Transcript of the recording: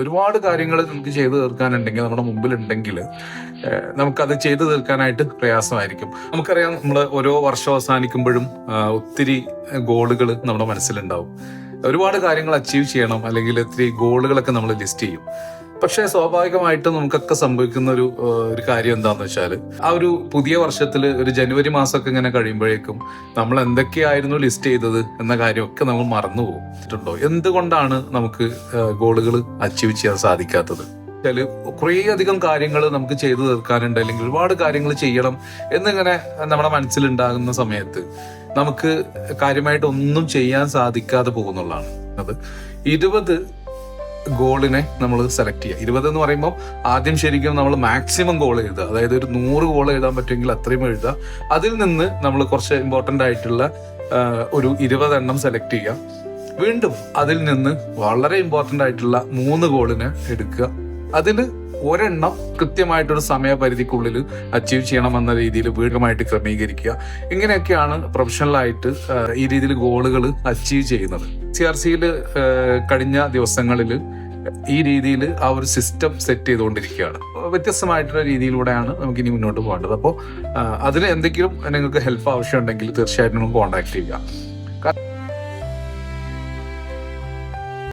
ഒരുപാട് കാര്യങ്ങൾ നമുക്ക് ചെയ്തു തീർക്കാനുണ്ടെങ്കിൽ നമ്മുടെ മുമ്പിലുണ്ടെങ്കിൽ നമുക്കത് ചെയ്തു തീർക്കാനായിട്ട് പ്രയാസമായിരിക്കും. നമുക്കറിയാം, നമ്മൾ ഓരോ വർഷം അവസാനിക്കുമ്പോഴും ഒത്തിരി ഗോളുകൾ നമ്മുടെ മനസ്സിലുണ്ടാവും. ഒരുപാട് കാര്യങ്ങൾ അച്ചീവ് ചെയ്യണം, അല്ലെങ്കിൽ ഒത്തിരി ഗോളുകളൊക്കെ നമ്മൾ ലിസ്റ്റ് ചെയ്യും. പക്ഷേ സ്വാഭാവികമായിട്ടും നമുക്കൊക്കെ സംഭവിക്കുന്ന ഒരു കാര്യം എന്താണെന്ന് വെച്ചാൽ, ആ ഒരു പുതിയ വർഷത്തിൽ ഒരു ജനുവരി മാസമൊക്കെ ഇങ്ങനെ കഴിയുമ്പോഴേക്കും നമ്മൾ എന്തൊക്കെയായിരുന്നു ലിസ്റ്റ് ചെയ്തത് എന്ന കാര്യമൊക്കെ നമ്മൾ മറന്നുപോകും. എന്തുകൊണ്ടാണ് നമുക്ക് ഗോളുകൾ അച്ചീവ് ചെയ്യാൻ സാധിക്കാത്തത്? കുറേ അധികം കാര്യങ്ങൾ നമുക്ക് ചെയ്തു തീർക്കാനുണ്ട്, അല്ലെങ്കിൽ ഒരുപാട് കാര്യങ്ങൾ ചെയ്യണം എന്നിങ്ങനെ നമ്മുടെ മനസ്സിലുണ്ടാകുന്ന സമയത്ത് നമുക്ക് കാര്യമായിട്ട് ഒന്നും ചെയ്യാൻ സാധിക്കാതെ പോകുന്നുള്ളതാണ്. അത് 20 ഗോളിനെ നമ്മൾ സെലക്ട് ചെയ്യുക. 20 എന്ന് പറയുമ്പോൾ ആദ്യം ശരിക്കും നമ്മൾ മാക്സിമം ഗോൾ എഴുതുക. അതായത് ഒരു 100 ഗോൾ എഴുതാൻ പറ്റുമെങ്കിൽ അത്രയും എഴുതുക. അതിൽ നിന്ന് നമ്മൾ കുറച്ച് ഇമ്പോർട്ടൻ്റ് ആയിട്ടുള്ള ഒരു 20 എണ്ണം സെലക്ട് ചെയ്യുക. വീണ്ടും അതിൽ നിന്ന് വളരെ ഇമ്പോർട്ടൻ്റ് ആയിട്ടുള്ള 3 ഗോളിനെ എടുക്കുക. അതിൽ ഒരെണ്ണം കൃത്യമായിട്ടൊരു സമയപരിധിക്കുള്ളിൽ അച്ചീവ് ചെയ്യണമെന്ന രീതിയിൽ വീണ്ടുമായിട്ട് ക്രമീകരിക്കുക. ഇങ്ങനെയൊക്കെയാണ് പ്രൊഫഷണലായിട്ട് ഈ രീതിയിൽ ഗോളുകൾ അച്ചീവ് ചെയ്യുന്നത്. CRCയിൽ കഴിഞ്ഞ ദിവസങ്ങളിൽ ഈ രീതിയിൽ ആ ഒരു സിസ്റ്റം സെറ്റ് ചെയ്തുകൊണ്ടിരിക്കുകയാണ്. വ്യത്യസ്തമായിട്ടുള്ള രീതിയിലൂടെയാണ് നമുക്ക് ഇനി മുന്നോട്ട് പോകേണ്ടത്. അപ്പോൾ അതിന് എന്തെങ്കിലും നിങ്ങൾക്ക് ഹെൽപ്പ് ആവശ്യമുണ്ടെങ്കിൽ തീർച്ചയായിട്ടും കോൺടാക്ട് ചെയ്യുക.